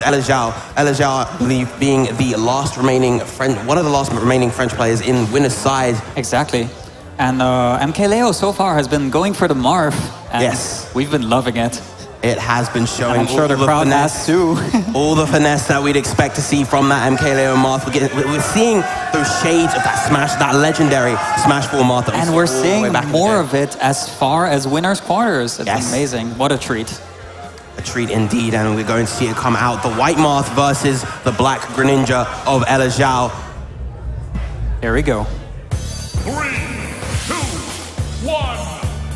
Elexiao, I believe, being the last remaining one of the last remaining French players in winner's side. Exactly. And MkLeo so far has been going for the Marth. And yes. We've been loving it. It has been showing I'm sure all the crowd finesse, too. all the finesse that we'd expect to see from that MkLeo Marth. We're seeing those shades of that smash, that legendary Smash 4 Marth. And we're seeing more of it as far as winners quarters. It's yes. amazing. What a treat. A treat indeed, and we're going to see it come out. The white Marth versus the black Greninja of Elexiao. Here we go. 3, 2, 1,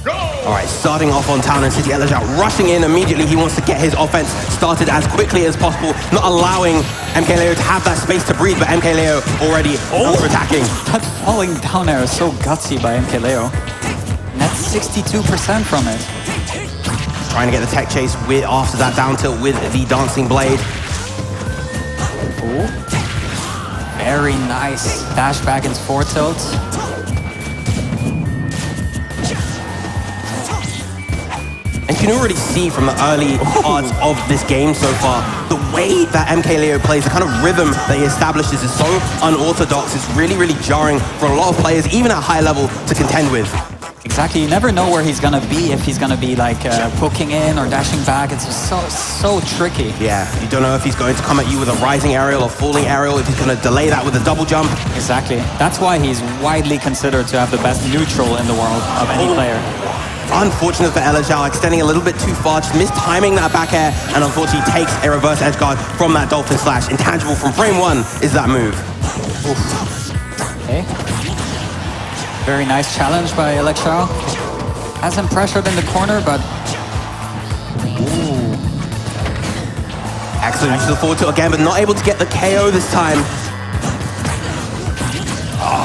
go! All right, starting off on Town and City, Elexiao rushing in immediately. He wants to get his offense started as quickly as possible, not allowing MkLeo to have that space to breathe, but MkLeo already over-attacking. That falling down air is so gutsy by MkLeo. That's 62% from it. Trying to get the tech chase after that down tilt with the Dancing Blade. Ooh. Very nice dash back into forward tilt. And you can already see from the early parts of this game so far, the way that MkLeo plays, the kind of rhythm that he establishes is so unorthodox. It's really, really jarring for a lot of players, even at high level, to contend with. Exactly, you never know where he's gonna be, if he's gonna be like poking in or dashing back. It's just so tricky. Yeah, you don't know if he's going to come at you with a rising aerial or falling aerial, if he's gonna delay that with a double jump. Exactly, that's why he's widely considered to have the best neutral in the world of any player. Unfortunate for Elexiao, extending a little bit too far, just mistiming that back air, and unfortunately takes a reverse edge guard from that Dolphin Slash. Intangible from frame 1 is that move. Oof. Okay. Very nice challenge by Elexiao. Has him pressured in the corner, but... Ooh. Excellent to the forward tilt again, but not able to get the KO this time.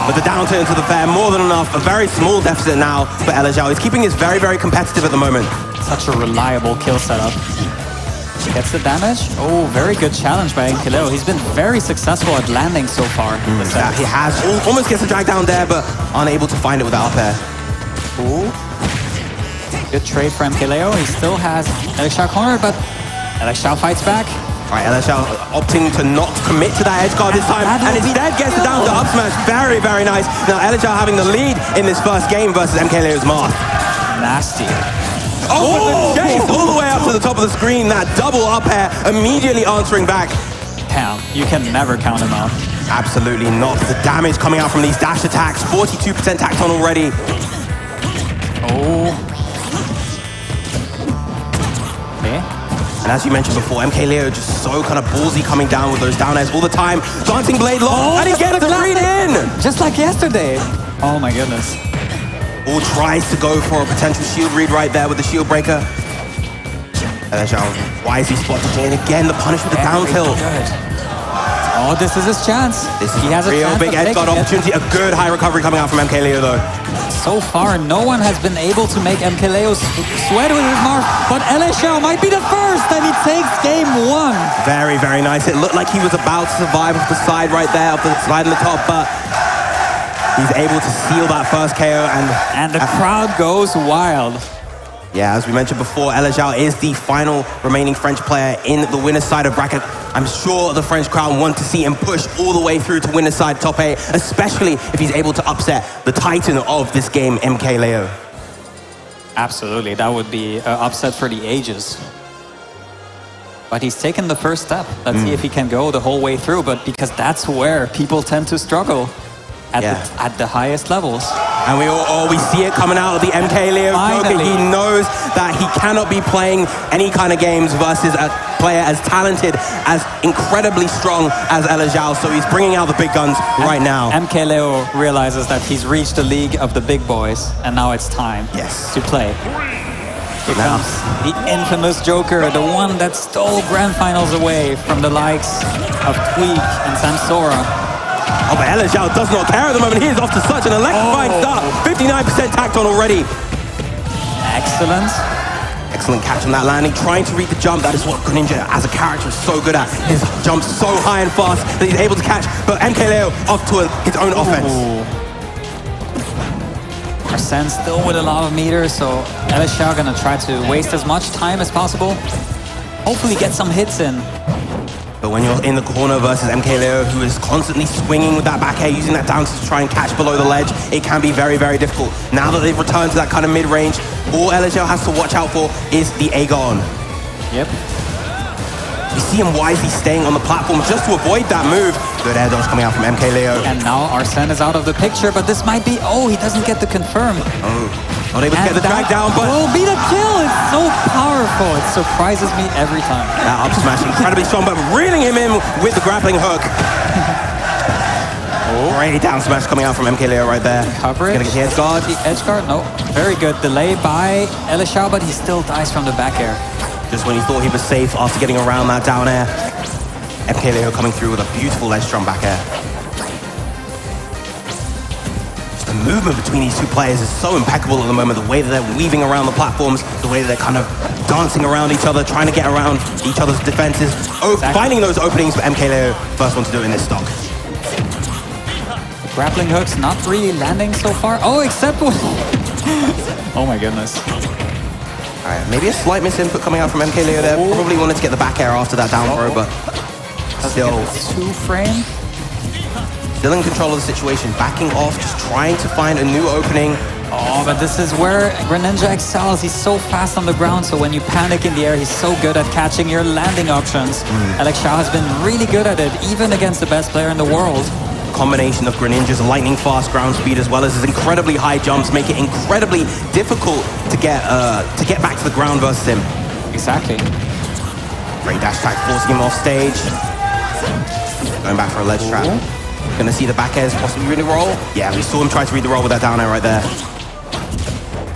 But the down turn to the fair, more than enough. A very small deficit now for Elexiao. He's keeping this very, very competitive at the moment. Such a reliable kill setup. Gets the damage. Oh, very good challenge by MkLeo. He's been very successful at landing so far. Yeah, he has. Almost gets a drag down there, but unable to find it with the up air. Ooh. Good trade for MkLeo. He still has Elexiao cornered, but Elexiao fights back. All right, Elexiao opting to not commit to that edge guard this time, and instead gets it down to up smash. Very, very nice. Now Elexiao having the lead in this first game versus MkLeo's Marth. Nasty. Oh, the chase all the way up to the top of the screen. That double up air immediately answering back. Damn, you can never count him out. Absolutely not. The damage coming out from these dash attacks. 42% tacked on already. Oh. Okay. And as you mentioned before, MkLeo just so kind of ballsy coming down with those down airs all the time. Dancing Blade long, and he gets the read in! Just like yesterday. Oh my goodness. All tries to go for a potential shield read right there with the shield breaker. Elexiao wisely spots it, and again the punish with the down tilt. Oh, this is his chance. This is he has a real big edge guard opportunity. A good high recovery coming out from MkLeo though. So far, no one has been able to make MkLeo sweat with his Marth, but Elexiao might be the first, and he takes game 1. Very, very nice. It looked like he was about to survive off the side right there, off the slide on the top, but he's able to seal that first KO. And the crowd goes wild. Yeah, as we mentioned before, Elexiao is the final remaining French player in the winner's side of bracket. I'm sure the French crowd want to see him push all the way through to winner's side top 8, especially if he's able to upset the titan of this game, MkLeo. Absolutely, that would be an upset for the ages. But he's taken the first step. Let's see if he can go the whole way through, but because that's where people tend to struggle at the highest levels. And we see it coming out of the MkLeo Joker. He knows that he cannot be playing any kind of games versus a player as talented, as incredibly strong as Elexiao. So he's bringing out the big guns right now. MkLeo realizes that he's reached the league of the big boys, and now it's time to play. Here comes the infamous Joker, the one that stole grand finals away from the likes of Tweak and Samsora. Oh, but Elexiao does not care at the moment. He is off to such an electrifying start. 59% tacked on already. Excellent. Excellent catch on that landing. Trying to read the jump. That is what Greninja as a character is so good at. His jumps so high and fast that he's able to catch. But MkLeo off to his own offense. Arsene still with a lot of meters, so Elexiao gonna try to waste as much time as possible. Hopefully get some hits in. But when you're in the corner versus MkLeo, who is constantly swinging with that back air, using that down to try and catch below the ledge, it can be very, very difficult. Now that they've returned to that kind of mid-range, all Elexiao has to watch out for is the Aegon. Yep. You see him wisely staying on the platform just to avoid that move. Good air dodge coming out from MkLeo. And now Arsene is out of the picture, but this might be... Oh, he doesn't get the confirm. Not able to get the drag down, but... will be the kill! It's so powerful. It surprises me every time. That up smash incredibly strong, but reeling him in with the grappling hook. Great down smash coming out from MkLeo right there. Coverage. Gonna get the edge guard. The edge guard, no. Very good delay by Elexiao, but he still dies from the back air. Just when he thought he was safe after getting around that down air. MkLeo coming through with a beautiful ledge strong back air. Just the movement between these two players is so impeccable at the moment. The way that they're weaving around the platforms, the way that they're kind of dancing around each other, trying to get around each other's defenses. Finding those openings for MkLeo, first one to do it in this stock. Grappling hooks not really landing so far. Oh, except one. Oh my goodness. All right, maybe a slight misinput coming out from MkLeo there. Probably wanted to get the back air after that down throw, but still. 2-frame. Still in control of the situation, backing off, just trying to find a new opening. Oh, but this is where Greninja excels. He's so fast on the ground, so when you panic in the air, he's so good at catching your landing options. Elexiao has been really good at it, even against the best player in the world. Combination of Greninja's lightning fast ground speed as well as his incredibly high jumps make it incredibly difficult to get back to the ground versus him. Exactly. Great dash attack forcing him off stage. Going back for a ledge trap. Gonna see the back airs possibly really roll. Yeah, we saw him try to read the roll with that down air right there.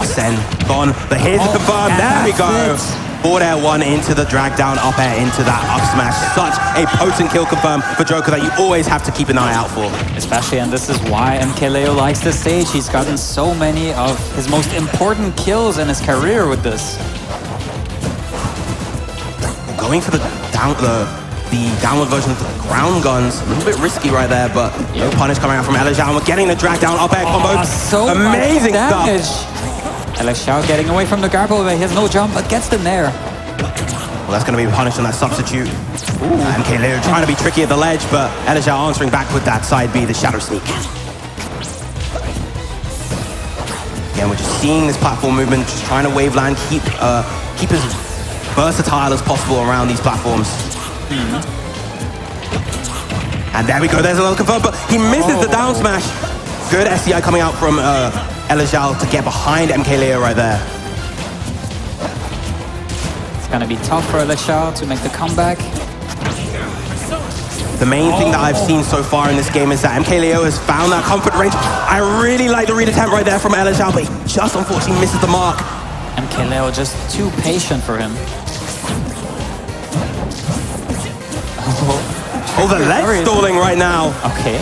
Sen gone, but here's the confirm. There we go. Forward air one into the drag down, up air into that up smash. Such a potent kill confirm for Joker that you always have to keep an eye out for. Especially, and this is why MkLeo likes this stage. He's gotten so many of his most important kills in his career with this. Going for the downward version of the ground guns. A little bit risky right there, but no punish coming out from Elexiao. We're getting the drag down up air combo. So amazing damage. stuff. Elexiao getting away from the grapple, but he has no jump, but gets the nair. Well, that's going to be punished on that substitute. MkLeo trying to be tricky at the ledge, but Elexiao answering back with that side B, the shadow sneak. Again, we're just seeing this platform movement, just trying to wave land, keep as versatile as possible around these platforms. And there we go, there's another confirm, but he misses the down smash. Good SCI coming out from Elexiao to get behind MkLeo right there. It's gonna be tough for Elexiao to make the comeback. The main thing that I've seen so far in this game is that MkLeo has found that comfort range. I really like the read attempt right there from Elexiao, but he just unfortunately misses the mark. MkLeo just too patient for him. Oh, the ledge stalling right now. Okay.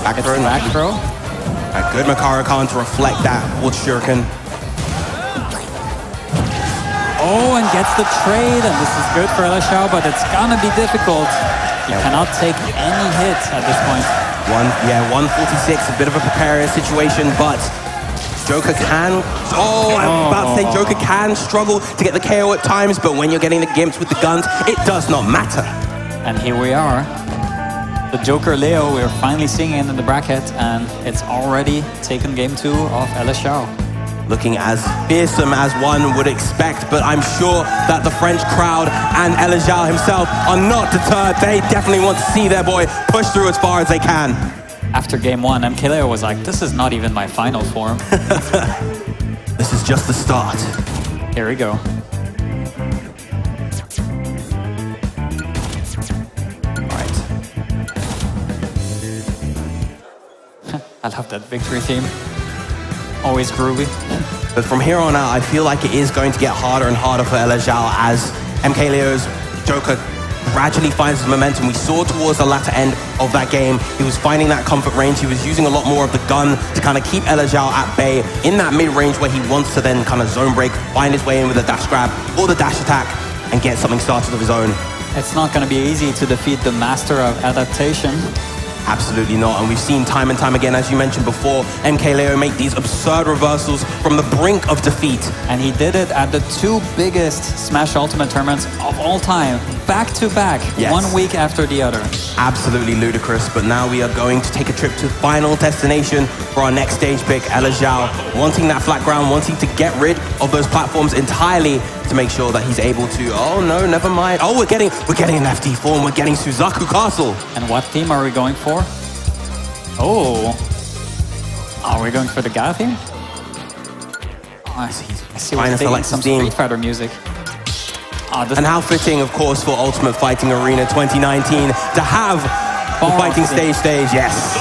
Back throw. Back throw. A good Makara Khan to reflect that wood shuriken. Oh, and gets the trade, and this is good for Elexiao, but it's gonna be difficult. He cannot take any hits at this point. 146, a bit of a precarious situation, but Joker can... Oh, I'm about to say Joker can struggle to get the KO at times, but when you're getting the gimps with the guns, it does not matter. And here we are. The Joker Leo, we're finally seeing it in the bracket, and it's already taken game 2 of Elexiao. Looking as fearsome as one would expect, but I'm sure that the French crowd and Elexiao himself are not deterred. They definitely want to see their boy push through as far as they can. After game 1, MkLeo was like, this is not even my final form. This is just the start. Here we go. I love that victory theme. Always groovy. But from here on out, I feel like it is going to get harder and harder for Elexiao as MkLeo's Joker gradually finds his momentum. We saw towards the latter end of that game, he was finding that comfort range. He was using a lot more of the gun to kind of keep Elexiao at bay in that mid-range where he wants to then kind of zone break, find his way in with a dash grab or the dash attack and get something started of his own. It's not going to be easy to defeat the master of adaptation. Absolutely not, and we've seen time and time again, as you mentioned before, MkLeo make these absurd reversals from the brink of defeat. And he did it at the 2 biggest Smash Ultimate tournaments of all time. back-to-back, Yes. 1 week after the other. Absolutely ludicrous, but now we are going to take a trip to final destination for our next stage pick, Elexiao, wanting that flat ground, wanting to get rid of those platforms entirely to make sure that he's able to, oh no, never mind. Oh, we're getting an FD form, we're getting Suzaku Castle. And what theme are we going for? Oh, are we going for the Ga theme? Oh, I see Trying we're to taking select some his theme. Street Fighter music. Oh, this And how fitting, of course, for Ultimate Fighting Arena 2019 to have the fighting stage, yes.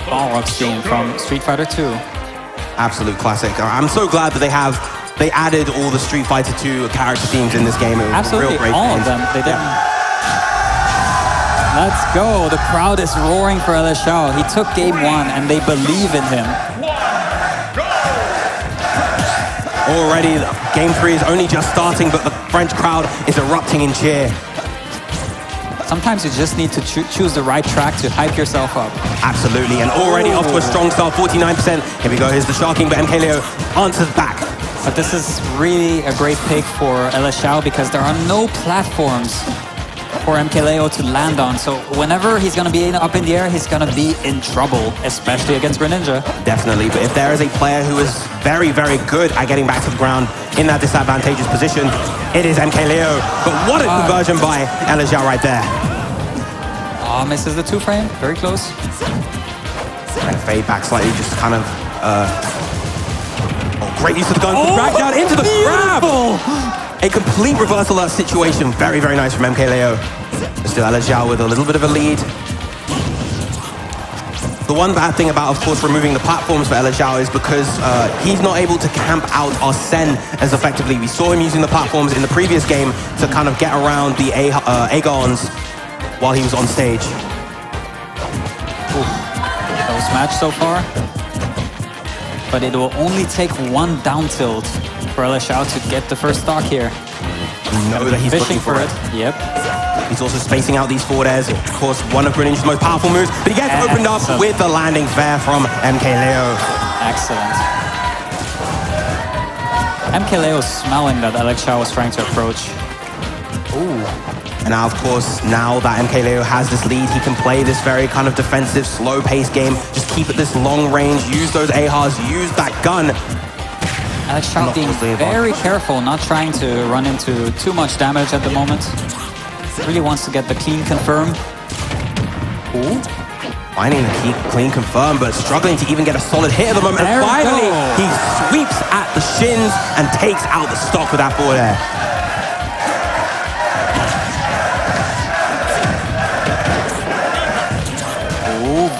Balrog's theme from Street Fighter 2. Absolute classic. I'm so glad that they added all the Street Fighter 2 character themes in this game. It was Absolutely, a real great all change. of them. They didn't. Let's go. The crowd is roaring for Elexiao. He took game 1 and they believe in him. Already, game 3 is only just starting, but the French crowd is erupting in cheer. Sometimes you just need to choose the right track to hype yourself up. Absolutely, and already off to a strong start, 49%. Here we go, here's the sharking, but MkLeo answers back. But this is really a great pick for Elexiao because there are no platforms for MkLeo to land on. So whenever he's going to be up in the air, he's going to be in trouble, especially against Greninja. Definitely, but if there is a player who is very, very good at getting back to the ground in that disadvantageous position, it is MkLeo. But what a conversion by Elexiao right there. Oh, misses the 2-frame. Very close. Trying to fade back slightly, just kind of... great use of the gun. Drag down into the grab! A complete reversal of that situation. Very, very nice from MkLeo. Still Elexiao with a little bit of a lead. The one bad thing about, of course, removing the platforms for Elexiao is because he's not able to camp out Arsene as effectively. We saw him using the platforms in the previous game to kind of get around the Agons while he was on stage. Close match so far. But it will only take one down tilt for Elexiao to get the first stock here. You know that he's Fishing looking for it. Yep. He's also spacing out these forward airs. Of course, one of Greninja's most powerful moves, but he gets opened up with the landing fair from MkLeo. Excellent. MkLeo smelling that Elexiao was trying to approach. Ooh. And now, of course, now that MkLeo has this lead, he can play this very kind of defensive, slow-paced game. Just keep it this long range, use those AHAs, use that gun. Elexiao being very careful, not trying to run into too much damage at the moment. Really wants to get the clean confirm. Ooh. Finding the clean confirm, but struggling to even get a solid hit at the moment. There And finally, we go. he sweeps at the shins and takes out the stock with that forward air.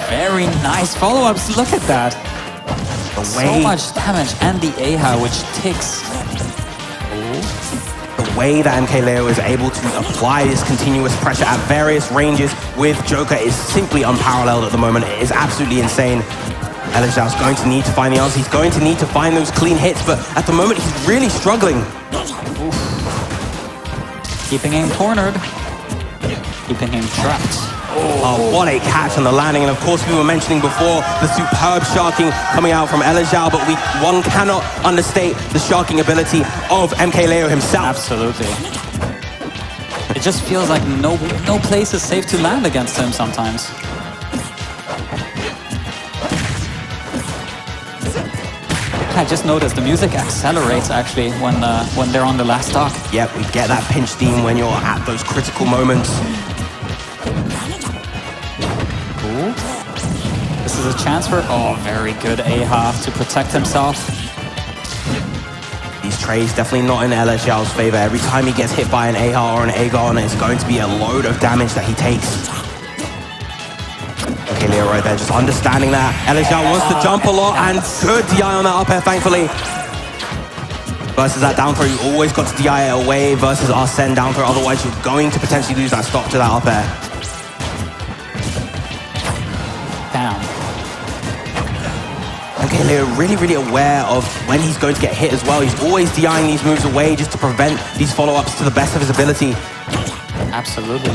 Very nice follow-ups. Look at that. So much damage and the AHA, which ticks. The way that MkLeo is able to apply this continuous pressure at various ranges with Joker is simply unparalleled at the moment. It is absolutely insane. Elexiao's going to need to find the answer. He's going to need to find those clean hits, but at the moment he's really struggling. Oof. Keeping him cornered. Keeping him trapped. Oh, what a catch on the landing. And of course, we were mentioning before the superb sharking coming out from Elexiao, but one cannot understate the sharking ability of MkLeo himself. Absolutely. It just feels like no place is safe to land against him sometimes. I just noticed the music accelerates actually when they're on the last stock. Yep, we get that pinch theme when you're at those critical moments. This is a chance for, very good AHA to protect himself. These trades definitely not in Elexiao's favor. Every time he gets hit by an AHA or an Aegon, it's going to be a load of damage that he takes. Okay, Leo right there, just understanding that. Elexiao wants to jump a lot, and good DI on that up air, thankfully. Versus that down throw, you always got to DI it away versus Arsene down throw, otherwise you're going to potentially lose that stock to that up air. MkLeo really, really aware of when he's going to get hit as well. He's always DIing these moves away just to prevent these follow-ups to the best of his ability. Absolutely.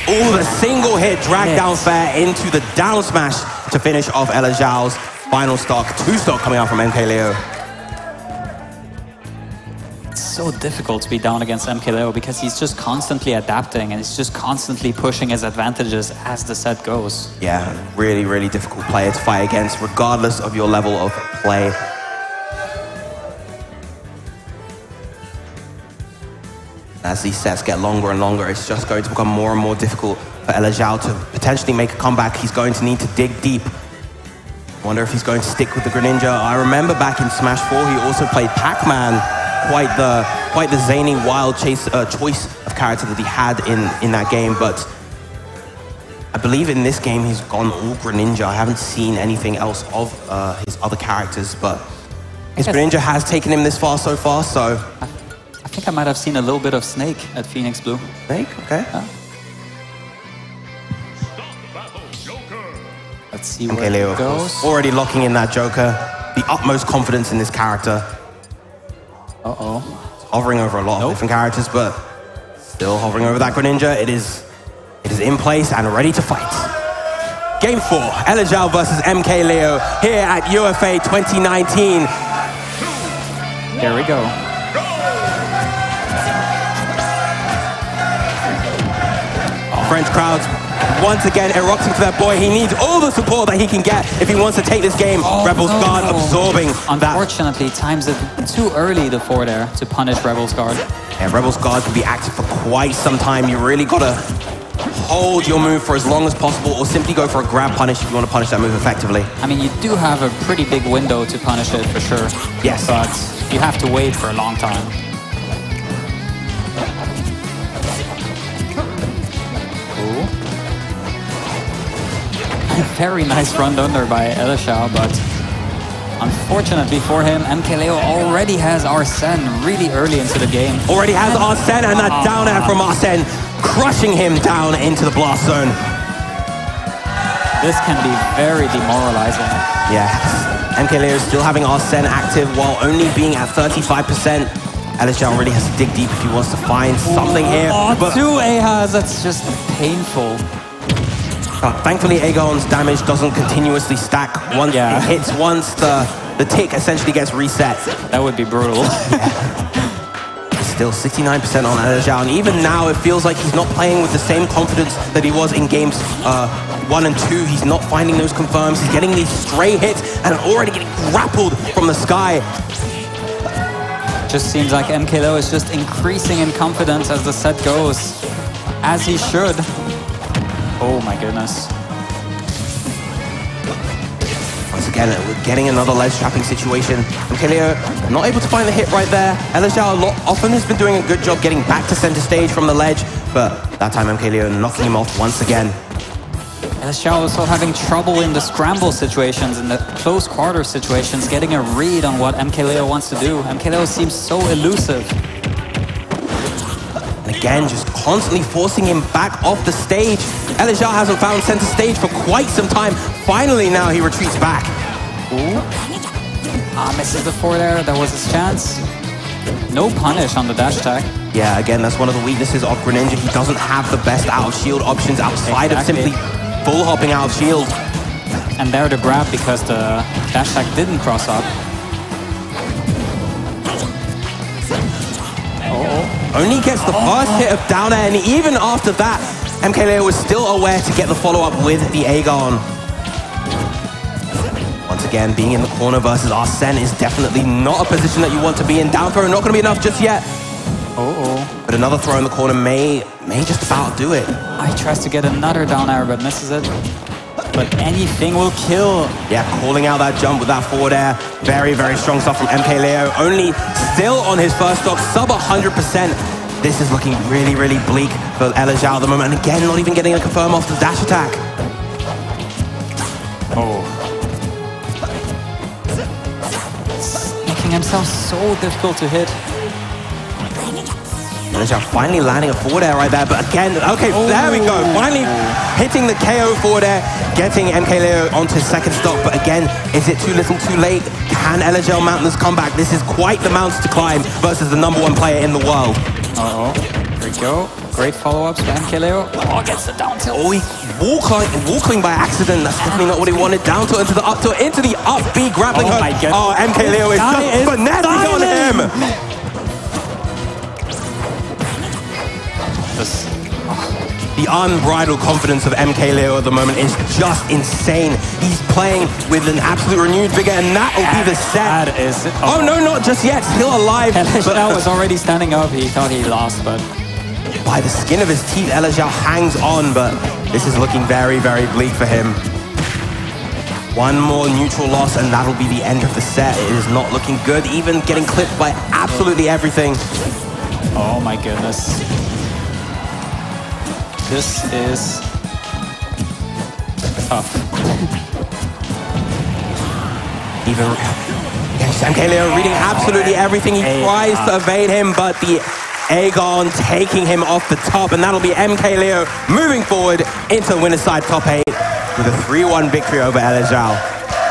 Ooh, the single hit dragged down fair into the down smash to finish off Elexiao's final stock. 2 stock coming out from MkLeo. so difficult to be down against MkLeo because he's just constantly adapting and he's just constantly pushing his advantages as the set goes. Yeah, really, really difficult player to fight against, regardless of your level of play. As these sets get longer and longer, it's just going to become more and more difficult for Elexiao to potentially make a comeback. He's going to need to dig deep. Wonder if he's going to stick with the Greninja. I remember back in Smash 4, he also played Pac-Man. Quite the zany, wild choice of character that he had in that game. But I believe in this game, he's gone all Greninja. I haven't seen anything else of his other characters, but his Greninja has taken him this far so far, so... I think I might have seen a little bit of Snake at Phoenix Blue. Snake? Okay. Let's see where it goes. Already locking in that Joker. The utmost confidence in this character. Uh-oh. Hovering over a lot of different characters, but still hovering over that Greninja. It is in place and ready to fight. Game 4, Elexiao versus MkLeo here at UFA 2019. Here we go. French crowds once again erupting for that boy. He needs all the support that he can get if he wants to take this game. Rebel's Guard absorbing Unfortunately, times it too early, the forward air, to punish Rebel's Guard. Yeah, Rebel's Guard can be active for quite some time. You really got to hold your move for as long as possible or simply go for a grab punish if you want to punish that move effectively. I mean, you do have a pretty big window to punish it for sure. Yes. But you have to wait for a long time. Very nice run under by Elexiao, but unfortunately for him, MkLeo already has Arsene really early into the game. Already has Arsene, and that down air from Arsene crushing him down into the blast zone. This can be very demoralizing. Yeah, MkLeo is still having Arsene active while only being at 35%. Elexiao really has to dig deep if he wants to find something here. But 2 Ahas, that's just painful. Thankfully, Aegon's damage doesn't continuously stack. Once it hits once, the tick essentially gets reset. That would be brutal. Still 69% on Elexiao, and even now it feels like he's not playing with the same confidence that he was in games 1 and 2. He's not finding those confirms. He's getting these stray hits and already getting grappled from the sky. Just seems like MkLeo is just increasing in confidence as the set goes, as he should. Oh my goodness. Once again, we're getting another ledge trapping situation. MkLeo not able to find the hit right there. Elexiao often has been doing a good job getting back to center stage from the ledge, but that time MkLeo knocking him off once again. Elexiao also having trouble in the scramble situations, in the close quarter situations, getting a read on what MkLeo wants to do. MkLeo seems so elusive. And again, just constantly forcing him back off the stage. Elexiao hasn't found center stage for quite some time. Finally now he retreats back. Misses the forward air, that was his chance. No punish on the dash attack. Yeah, again, that's one of the weaknesses of Greninja. He doesn't have the best out of shield options outside of simply full hopping out of shield. And there to grab because the dash attack didn't cross up. Only gets the first hit of down air, and even after that, MkLeo was still aware to get the follow-up with the Aegon. Once again, being in the corner versus Arsene is definitely not a position that you want to be in. Down throw, not going to be enough just yet. But another throw in the corner may just about do it. He tries to get another down air, but misses it. But anything will kill. Yeah, calling out that jump with that forward air. Very, very strong stuff from MkLeo. Only still on his first stock, sub 100%. This is looking really, really bleak for Elexiao at the moment. And again, not even getting a confirm off the dash attack. Making himself so difficult to hit. Elexiao finally landing a forward air right there, but again, there we go. Finally hitting the KO forward air, getting MkLeo onto his second stock, but again, is it too little too late? Can Elexiao mount this comeback? This is quite the mountain to climb versus the #1 player in the world. Here we go. Great follow-ups by MkLeo. Gets the down tilt. He's walking by accident. That's definitely not what he wanted. Down tilt into the up tilt, into the up B, grappling hook. My goodness. MkLeo is just finessing on him. The unbridled confidence of MkLeo at the moment is just insane. He's playing with an absolute renewed vigor, and that will be the set. That is... Oh no, not just yet. Still alive. Elexiao was already standing up. He thought he lost, but... By the skin of his teeth, Elexiao hangs on, but this is looking very, very bleak for him. One more neutral loss, and that'll be the end of the set. It is not looking good, even getting clipped by absolutely everything. Oh my goodness. This is tough. Even MkLeo reading absolutely everything. He tries to evade him, but the Aegon taking him off the top, and that'll be MkLeo moving forward into the winner's side top 8 with a 3-1 victory over Elexiao.